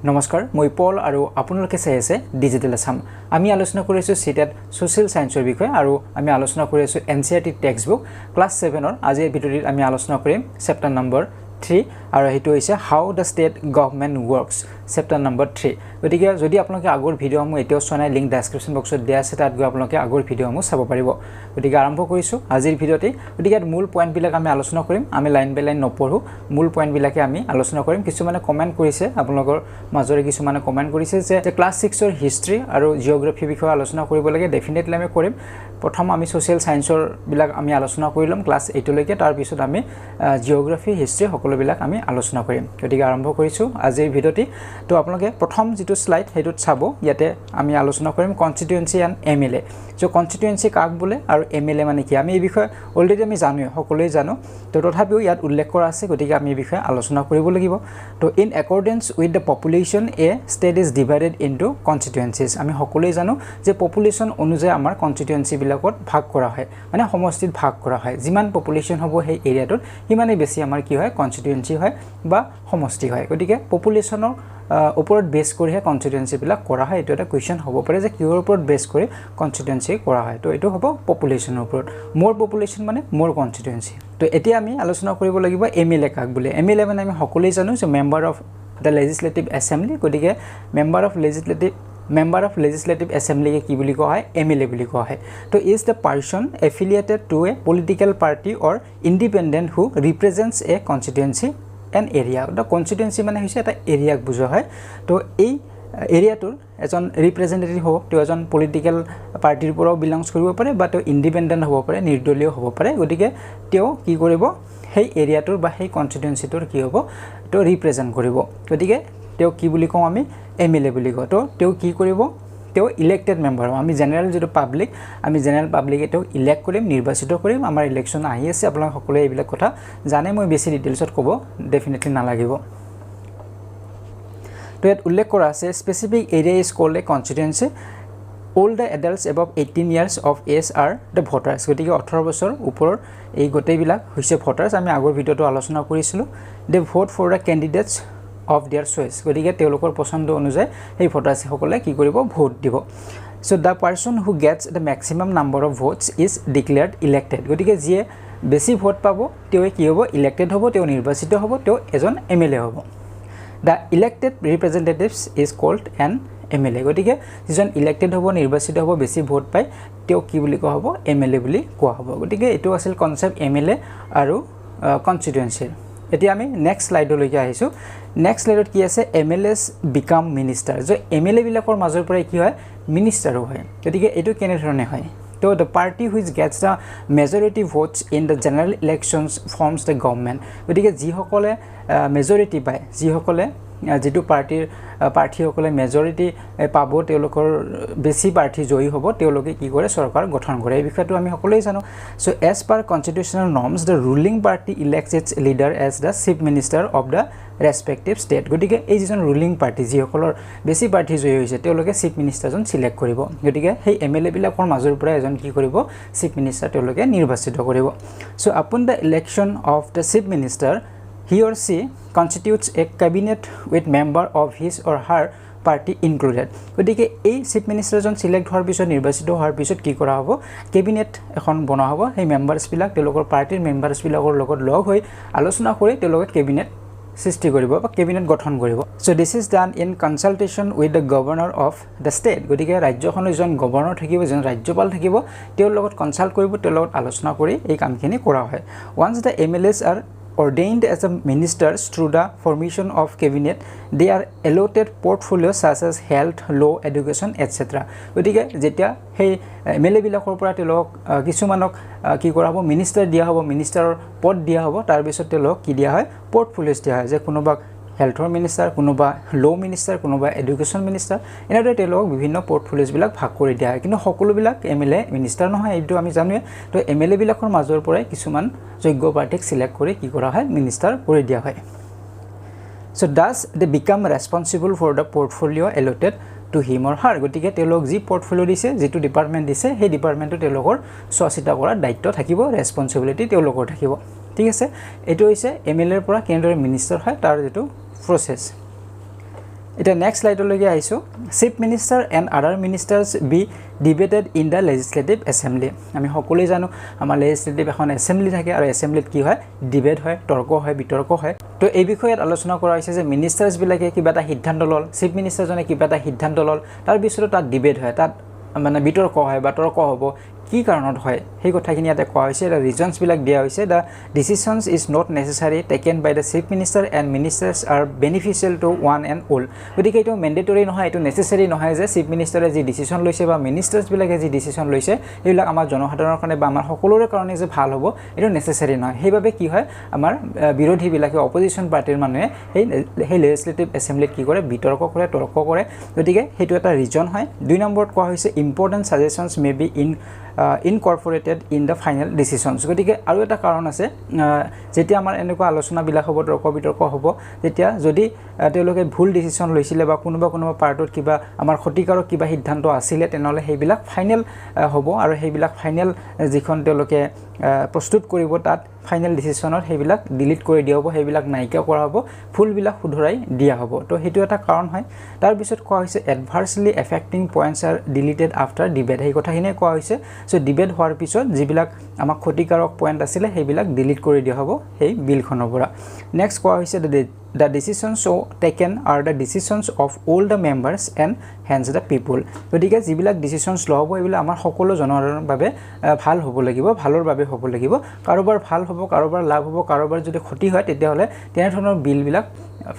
নমস্কাৰ মই পল আৰু আপোনালোকে চাই আছে ডিজিটেল আসাম আমি আলোচনা কৰি আছো সিটেট সোশ্যাল সায়েন্সৰ বিষয়ে আৰু আমি আলোচনা কৰি আছো এনসিইআৰটি টেক্সট বুক ক্লাস 7 ৰ আজি এই ভিডিঅ'ত আমি আলোচনা কৰিম চেপ্টাৰ নম্বৰ 3 আৰু হেতু হৈছে how the state government works chapter number 3 গতিকে যদি আপোনালোকে আগৰ ভিডিঅ'সমূহ এতিয়াও চোৱা নাই লিংক ডেসক্ৰিপচন বক্সত দিয়া আছে তাত গৈ আপোনালোকে আগৰ ভিডিঅ'সমূহ চাব পাৰিব গতিকে আৰম্ভ কৰিছো আজিৰ ভিডিঅ'তে গতিকে মূল পইণ্ট বিলাক আমি আলোচনা কৰিম আমি লাইন বাই লাইন নপঢ়ো মূল পইণ্ট বিলাকে আমি আলোচনা কৰিম কিছুমানে কমেন্ট কৰিছে আপোনালোকৰ মাজৰে কিছুমানে কমেন্ট কৰিছে যে ক্লাস 6 ৰ হিষ্ট্ৰি আৰু জিওগ্ৰাফি বিষয়ে আলোচনা কৰিব লাগে ডেফিনেটলি আমি কৰিম প্ৰথম আমি সোশ্যাল সায়েন্সৰ বিলাক আমি আলোচনা কৰিলম ক্লাস 8 লৈকে তাৰ পিছত আমি জিওগ্ৰাফি হিষ্ট্ৰি সকলো বিলাক আমি আলোচনা কৰিম গতিকে আৰম্ভ কৰিছো আজিৰ ভিডিঅ'টি তো আপোনালোকে প্ৰথম যেটো স্লাইড হেতুত চাব ইয়াতে আমি আলোচনা কৰিম কনস্টিটুৱেন্সি এণ্ড এমএলএ যে কনস্টিটুৱেন্সি কাক বোলে আৰু এমএলএ মানে কি আমি এই বিষয়ে অলৰেডি আমি জানো সকলোৱে জানো তো তথাপিও ইয়াত উল্লেখ কৰা আছে গতিকে আমি এই বিষয়ে আলোচনা কৰিব লাগিব তো in accordance with the population a state is divided into constituencies আমি সকলোৱে জানো যে পপুলেশন অনুযায়ী আমাৰ কনস্টিটুৱেন্সি বিলাকত ভাগ কৰা হয় মানে সমষ্টিত ভাগ কৰা হয় যিমান পপুলেশন হ'ব সেই এৰিয়াটোত সিমানে বেছি আমাৰ কি হয় কনস্টিটুৱেন্সি হয় বা সমষ্টি হয় গতিকে পপুলেশনৰ ওপৰত বেস কৰি হে কনস্টিটুৱেন্সি বিলাক কৰা হয় এটো এটা কোৱেশ্চন হ'ব পাৰে যে কিহৰ ওপৰত বেস কৰি কনস্টিটুৱেন্সি কৰা হয় তো এটো হ'ব পপুলেশনৰ ওপৰত মোৰ পপুলেশন মানে মোৰ কনস্টিটুৱেন্সি তো এতিয়া আমি আলোচনা কৰিব লাগিব এমএলএ কাক বোলে এমএলএ মানে আমি সকলোৱে জানো যে member of the legislative assembly গতিকে মেম্বাৰ অফ লেজিসলেটিভ এছেম্বলি কি বুলি কোৱা হয় এমএলএ বুলি কোৱা হয় তো is the person affiliated to a political party or independent who represents a constituency an area the constituency মানে হৈছে এটা এৰিয়াক বুজোৱা হয় তো এই এৰিয়াটোৰ এজন ৰিপ্ৰেজেন্টেটিভ হ'ব তেওঁ এজন পলিটিক্যাল পাৰ্টিৰ পৰাও বিলংস কৰিব পাৰে বা তেওঁ ইন্ডিপেন্ডেন্ট হ'ব পাৰে নিৰ্দলীয় হ'ব পাৰে গতিকে তেওঁ কি কৰিব সেই এৰিয়াটোৰ বা সেই কনস্টিটুৱেন্সিটোৰ কি হ'ব তো ৰিপ্ৰেজেন্ট কৰিব গতিকে তেওঁ কি বুলি কওঁ আমি এমএলএ বুলি কওঁ তো তেওঁ কি কৰিব তেওঁ ইলেক্টেড মেম্বাৰ আমি জেনেৰেল যেটো পাব্লিক আমি জেনেৰেল পাব্লিকে তেওঁ ইলেক্ট কৰিম নিৰ্বাচিত কৰিম আমাৰ ইলেকশ্যন আহি আছে আপোনালোক সকলোৱে এইবিলাক কথা জানে মই বেছি ডিটেইলছত ক'ব ডেফিনেটলি নালাগিব তো ইয়াত উল্লেখ কৰা আছে specific area is called a constituency all the adults above 18 years of age are the voters গতিকে 18 বছৰ ওপৰৰ এই গোটেইবিলাক হৈছে ভোটাৰ্স আমি আগৰ ভিডিঅটো আলোচনা কৰিছিলো they vote for the candidates of their choice গতিকে তেওঁলোকৰ পছন্দ অনুযায়ী এই ভোটাৰ্স সকলে কি কৰিব ভোট দিব so the person who gets the maximum number of votes is declared elected গতিকে যিয়ে বেছি ভোট পাব তেওঁ কি হ'ব ইলেক্টেড হ'ব তেওঁ নিৰ্বাচিত হ'ব তেওঁ এজন এমএলএ হ'ব the elected representatives is called an MLA গতিকে যিজন ইলেক্টেড হ'ব নিৰ্বাচিত হ'ব বেছি ভোট পায় তেওঁ কি বুলি কোৱা হ'ব এমএলএ বুলি কোৱা হ'ব গতিকে এটো আছিল কনসেপ্ট এমএলএ আৰু কনস্টিটুৱেন্সি এতিয়া আমি নেক্সট স্লাইডলৈকে আহিছো নেক্সট স্লাইডত কি আছে এমএলএছ বিকাম মিনিষ্টাৰ যে এমএলএ বিলাকৰ মাজৰ পৰা কি হয় মিনিষ্টাৰো হয় গতিকে এটো কেনে ধৰণে হয় তো the party which gets the majority votes in the general elections forms the government গতিকে যি সকলে মেজৰিটি পায় যি সকলে যেটো পাৰ্টি সকলে মেজৰিটি পাব তেওঁলোকৰ বেছি পাৰ্টি জয়ী হ'ব তেওঁলোকে কি কৰে চৰকাৰ গঠন কৰে এই বিষয়টো আমি সকলোৱে জানো so as per constitutional norms the ruling party elects its leader as the chief minister of the respective state গতিকে এই যিজন ruling party যি সকলৰ বেছি পাৰ্টি জয়ী হৈছে তেওঁলোকে chief minister জন সিলেক্ট কৰিব গতিকে সেই এমএলএ বিলাকৰ মাজৰ পৰা এজন কি কৰিব chief minister তেওঁলোকে নিৰ্বাচিত কৰিব so upon the election of the chief minister he or she constitutes a cabinet with member of his or her party included গতিকে এই চিফ মিনিষ্টাৰ জন সিলেক্ট হোৱাৰ পিছত নিৰ্বাচিত হোৱাৰ পিছত কি কৰা হ'ব কেবিনেট এখন বনোৱা হ'ব সেই মেম্বাৰছ বিলাক তেওঁলোকৰ পাৰ্টিৰ মেম্বাৰছ বিলাকৰ লগত লগ হৈ আলোচনা কৰি তেওঁলোকে কেবিনেট সৃষ্টি কৰিব বা কেবিনেট গঠন কৰিব so this is done in consultation with the governor of the state গতিকে ৰাজ্যখনৰ জন গভৰ্ণৰ থাকিব জন ৰাজ্যপাল থাকিব তেওঁৰ লগত কনসাল্ট কৰিব তেওঁৰ লগত আলোচনা কৰি এই কামখিনি কৰা হয় once the MLAs are ordained as a ministers through the formation of cabinet they are allotted portfolios such as health law education etc গতিকে যেতিয়া সেই এমএলএ বিলাকৰ পৰা তেওঁলোক কিছুমানক কি কৰা হ'ব মিনিষ্টাৰ দিয়া হ'ব মিনিষ্টাৰৰ পদ দিয়া হ'ব তাৰ পিছত তেওঁলোক কি দিয়া হয় পৰ্টফলিওস দিয়া হয় যে কোনোবা হেলথৰ মিনিষ্টাৰ কোনোবা ল' মিনিষ্টাৰ কোনোবা এডুকেশ্যন মিনিষ্টাৰ এনেদৰে তেওঁলোক বিভিন্ন পৰ্টফলিওস বিলাক ভাগ কৰি দিয়া হয় কিন্তু সকলো বিলাক এমএলএ মিনিষ্টাৰ নহয় এইটো আমি জানোৱে তো এমএলএ বিলাকৰ মাজৰ পৰা কিছুমান যোগ্য পাৰ্টিক সিলেক্ট কৰি কি কৰা হয় মিনিষ্টাৰ কৰি দিয়া হয় so thus they become responsible for the portfolio allotted to him or her গতিকে তেওঁলোক যি পৰ্টফলিও দিছে যেটো ডিপাৰ্টমেন্ট দিছে সেই ডিপাৰ্টমেন্টটো তেওঁলোকৰ চোৱাচিতা কৰাৰ দায়িত্ব থাকিব ৰেসপন্সিবিলিটি তেওঁলোকৰ থাকিব ঠিক আছে এটো হৈছে এমএলএৰ পৰা কেন্দ্ৰৰ মিনিষ্টাৰ হয় তাৰ যেটো প্ৰসেস এটা নেক্সট স্লাইডলৈকে আহিছো chief minister and other ministers be debated in the legislative assembly আমি সকলোৱে জানো আমাৰ লেজিসলেটিভ এখন এছেম্বলি থাকে আৰু এছেম্বলিত কি হয় ডিবেট হয় তৰ্ক হয় বিতৰ্ক হয় তো এই বিষয়ত আলোচনা কৰা হৈছে যে মিনিষ্টাৰ্ছ বিলাকে কিবা এটা সিদ্ধান্ত লল চিফ মিনিষ্টাৰজনে কিবা এটা সিদ্ধান্ত লল তাৰ পিছত তাত ডিবেট হয় তাত মানে বিতৰ্ক হয় বা তৰ্ক হ'ব কি কাৰণত হয় সেই কথাখিনি ইয়াতে কোৱা হৈছে এটা ৰিজনছ বিলাক দিয়া হৈছে the decisions is not necessary taken by the chief minister and ministers are beneficial to one and all গতিকে এইটো মেণ্ডেটৰী নহয় এইটো নেসেসাৰি নহয় যে চিফ মিনিষ্টাৰে যি ডিসিশন লৈছে বা মিনিষ্টাৰ্ছ বিলাকে যি ডিসিশন লৈছে এইবিলাক আমাৰ জনসাধাৰণৰ কাৰণে বা আমাৰ সকলোৰে কাৰণে যে ভাল হ'ব এইটো নেসেসাৰি নহয় সেইবাবে কি হয় আমাৰ বিৰোধী বিলাকে অপজিশন পাৰ্টিৰ মানুহে সেই লেজিসলেটিভ এছেম্বলিত কি কৰে বিতৰ্ক কৰে তৰ্ক কৰে গতিকে সেইটো এটা ৰিজন হয় 2 নম্বৰত কোৱা হৈছে important suggestions may be incorporated in the final decisions গতিকে আৰু এটা কাৰণ আছে যেতিয়া আমাৰ এনেকুৱা আলোচনা বিলাক হ'ব তৰ্ক বিতৰ্ক হ'ব যেতিয়া যদি তেওঁলোকে ভুল ডিসিশন লৈছিলে বা কোনোবা পাৰ্টত কিবা আমাৰ ক্ষতিকাৰক কিবা সিদ্ধান্ত আছিল তেনেহলে সেইবিলাক ফাইনেল হ'ব আৰু সেইবিলাক ফাইনেল যিখন তেওঁলোকে প্ৰস্তুত কৰিব তাত ফাইনেল ডিসিশনত সেইবিলাক ডিলিট কৰি দিয়া হ'ব সেইবিলাক নাইকিয়া কৰা হ'ব ফুলবিলাক শুধৰাই দিয়া হ'ব তো হেতু এটা কাৰণ হয় তাৰ পিছত কোৱা হৈছে adversely affecting points are deleted after debate এই কথাখিনি কোৱা হৈছে সো ডিবেট হোৱাৰ পিছত যিবিলাক আমাক ক্ষতিকাৰক পইণ্ট আছিল সেইবিলাক ডিলিট কৰি দিয়া হ'ব এই বিলখনৰ পৰা নেক্সট কোৱা হৈছে the decisions so taken are the decisions of all the members and hence the people গতিকে যিবিলাক ডিসিশনস লব এইবিলাক আমাৰ সকলো জনসাধাৰণৰ বাবে ভাল হ'ব লাগিব ভালৰ বাবে হ'ব লাগিব কাৰোবাৰ ভাল হ'ব কাৰোবাৰ লাভ হ'ব কাৰোবাৰ যদি ক্ষতি হয় তেতিয়া হলে তেনে ধৰণৰ বিলবিলাক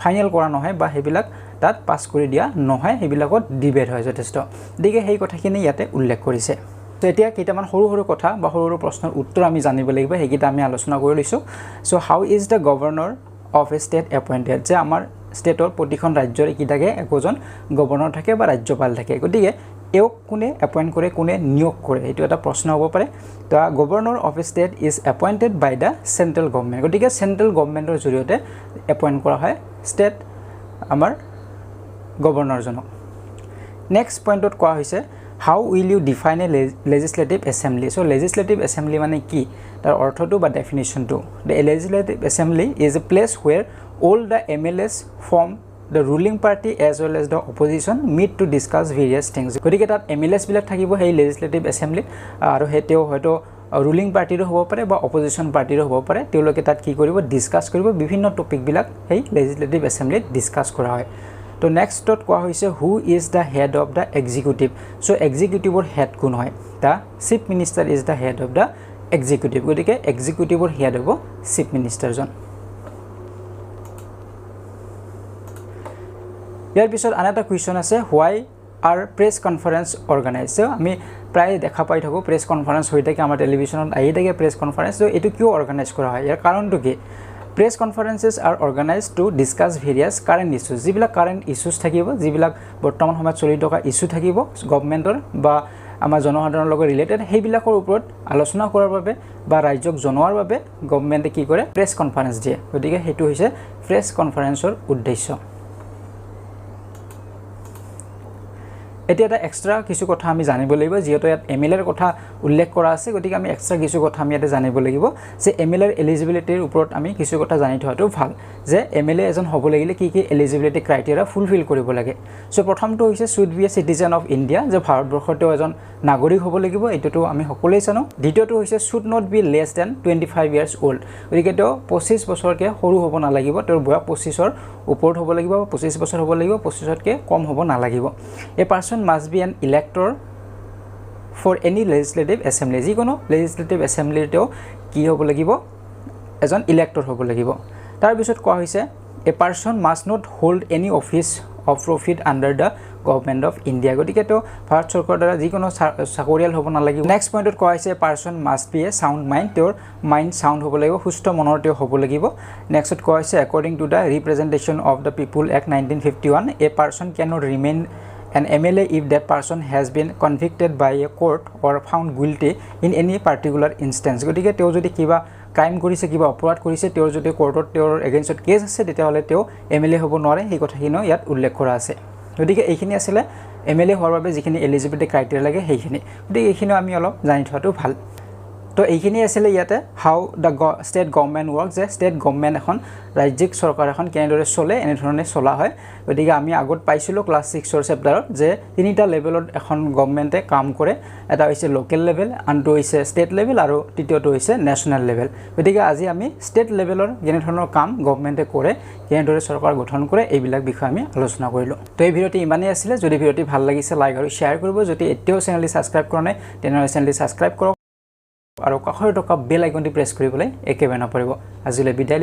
ফাইনেল কৰা নহয় বা হেবিলাক তাত পাস কৰি দিয়া নহয় হেবিলাকত ডিবেট হয় যথেষ্ট গতিকে সেই কথাখিনি ইয়াতে উল্লেখ কৰিছে তো এতিয়া কেইটামান সৰু কথা বা সৰু প্ৰশ্নৰ উত্তৰ আমি জানিব লাগিব হেকিটা আমি আলোচনা কৰি লৈছো so how is the governor of a state appointed যে আমাৰ ষ্টেটৰ প্ৰতিখন ৰাজ্যৰ কি থাকে একজন গভৰ্ণৰ থাকে বা ৰাজ্যপাল থাকে গতিকে এওক কোনে এপইন্ট কৰে কোনে নিয়োগ কৰে এটো এটা প্ৰশ্ন হ'ব পাৰে তো governor of a state is appointed by the central government গতিকে সেন্ট্ৰেল গভৰ্ণমেণ্টৰ জৰিয়তে এপইন্ট কৰা হয় ষ্টেট আমাৰ গভৰ্ণৰজনক নেক্সট পইণ্টত কোৱা হৈছে how will you define a legislative assembly so legislative assembly মানে কি তাৰ অৰ্থটো বা ডেফিনিশনটো the legislative assembly is a place where all the MLAs from the ruling party as well as the opposition meet to discuss various things গতিকে তাত MLAs বিলাক থাকিব সেই legislative assembly আৰু হেতেও হয়তো ruling partyৰ হ'ব পাৰে বা opposition partyৰ হ'ব পাৰে তেওঁলোকে তাত কি কৰিব ডিসকাস কৰিব বিভিন্ন টপিক বিলাক সেই legislative assembly ডিসকাস কৰা হয় তো নেক্সটত কোৱা হৈছে who is the head of the executive so এক্সিকিউটিভৰ হেড কোন হয় the chief minister is the head of the executive গতিকে এক্সিকিউটিভৰ হেড হ'ব চিফ মিনিষ্টাৰজন ইয়াৰ পিছত আনটা কোৱেশ্চন আছে হোৱাই আৰ প্ৰেছ কনফাৰেন্স অৰ্গানাইজ আমি প্ৰায় দেখা পাই থাকো প্ৰেছ কনফাৰেন্স হৈ থাকে আমাৰ টেলিভিছনত আহি থাকে প্ৰেছ কনফাৰেন্স তো এটো কিয় অৰ্গানাইজ কৰা হয় ইয়াৰ কাৰণটো কি Press conferences are organized to discuss various current issues. যিবিলাক current issues থাকিব যিবিলাক বৰ্তমান সময়ত চলি থকা ইস্যু থাকিব গভৰ্ণমেণ্টৰ বা আমাৰ জনসাধাৰণৰ লগত ৰিলেটেড সেইবিলাকৰ ওপৰত আলোচনা কৰাৰ বাবে বা ৰাজ্যক জনোৱাৰ বাবে গভৰ্ণমেণ্টে কি কৰে প্ৰেছ কনফাৰেন্স দিয়ে গতিকে হেতু হৈছে প্ৰেছ কনফাৰেন্সৰ উদ্দেশ্য এতিয়া এটা এক্সট্ৰা কিছু কথা আমি জানিব লাগিব যেহেতু ইয়াত এমএলএৰ কথা উল্লেখ কৰা আছে গতিকে আমি এক্সট্ৰা কিছু কথা আমি ইয়াতে জানিব লাগিব যে এমএলএৰ এলিজিবিলিটিৰ ওপৰত আমি কিছু কথা জানি থোৱাটো ভাল যে এমএলএ এজন হ'ব লাগিলে কি এলিজিবিলিটি ক্ৰাইটেৰিয়া ফুলফিল কৰিব লাগে সো প্ৰথমটো হৈছে should B a citizen of India যে ভাৰতবৰ্ষৰ এজন নাগৰিক হ'ব লাগিব এটোটো আমি সকলোৱে জানো দ্বিতীয়টো হৈছে should not be less than 25 years old গতিকে তো 25 বছৰকে সৰু হ'ব না লাগিব তোৰ বয়স 25 ৰ ওপৰত হ'ব লাগিব 25 বছৰ হ'ব লাগিব 25 তকৈ কম হ'ব না লাগিব এ person must be an elector for any legislative assembly যিকোনো legislative assembly তেও কি হ'ব লাগিব এজন ইলেক্টৰ হ'ব লাগিব তাৰ পিছত কোৱা হৈছে a person must not hold any office of profit under the government of India গতিকে তো ভাৰত চৰকাৰৰ দ্বাৰা যিকোনো চাকৰিয়াল হ'ব না লাগিব নেক্সট পইণ্টত কোৱা হৈছে person must be a sound mind তেওঁৰ মাইন্ড সাউন্ড হ'ব লাগিব সুস্থ মনৰ তেওঁ হ'ব লাগিব নেক্সটত কোৱা হৈছে according to the representation of the people act 1951 a person cannot remain an MLA if that person has been convicted by a court or found guilty in any particular instance গতিকে তেওঁ যদি কিবা ক্ৰাইম কৰিছে কিবা অপৰাধ কৰিছে তেওঁৰ যদি কোৰ্টত তেওঁৰ এগেইনষ্টত কেছ আছে তেতিয়াহলে তেওঁ এমএলএ হ'ব নোৱাৰে এই কথাখিনি ইয়াত উল্লেখ কৰা আছে গতিকে এইখিনি আছিল এমএলএ হোৱাৰ বাবে যিখিনি এলিজিবিলিটি ক্ৰাইটেৰিয়া লাগে সেইখিনি গতিকে এইখিনি আমি অলপ জানি থোৱাটো ভাল তো এইখিনি আছিলে ইয়াতে হাউ দ্য ষ্টেট গভৰ্ণমেণ্ট ৱৰ্ক যে ষ্টেট গভৰ্ণমেণ্ট এখন ৰাজ্যিক চৰকাৰ এখন কেনেদৰে চলে এনেধৰণে চলা হয় গতিকে আমি আগত পাইছিলোঁ ক্লাছ 6ৰ চেপ্টাৰত যে তিনিটা লেভেলত এখন গভৰ্ণমেণ্টে কাম কৰে এটা হৈছে লোকেল লেভেল আনটো হৈছে ষ্টেট লেভেল আৰু তৃতীয়টো হৈছে নেশ্যনেল লেভেল গতিকে আজি আমি ষ্টেট লেভেলৰ কেনেধৰণৰ কাম গভৰ্ণমেণ্টে কৰে কেনেদৰে চৰকাৰ গঠন কৰে এইবিলাক বিষয়ে আমি আলোচনা কৰিলোঁ তো এই ভিডিঅ'টি ইমানেই আছিলে যদি ভিডিঅ'টি ভাল লাগিছে লাইক আৰু শ্বেয়াৰ কৰিব যদি এতিয়াও চেনেলটি ছাবস্ক্ৰাইব কৰা নাই তেনেহ'লে চেনেলটি ছাবস্ক্ৰাইব কৰক আৰু কাষৰ থকা বেল আইকনটি প্ৰেছ কৰিবলৈ একেবাৰে নপৰিব আজিলৈ বিদায়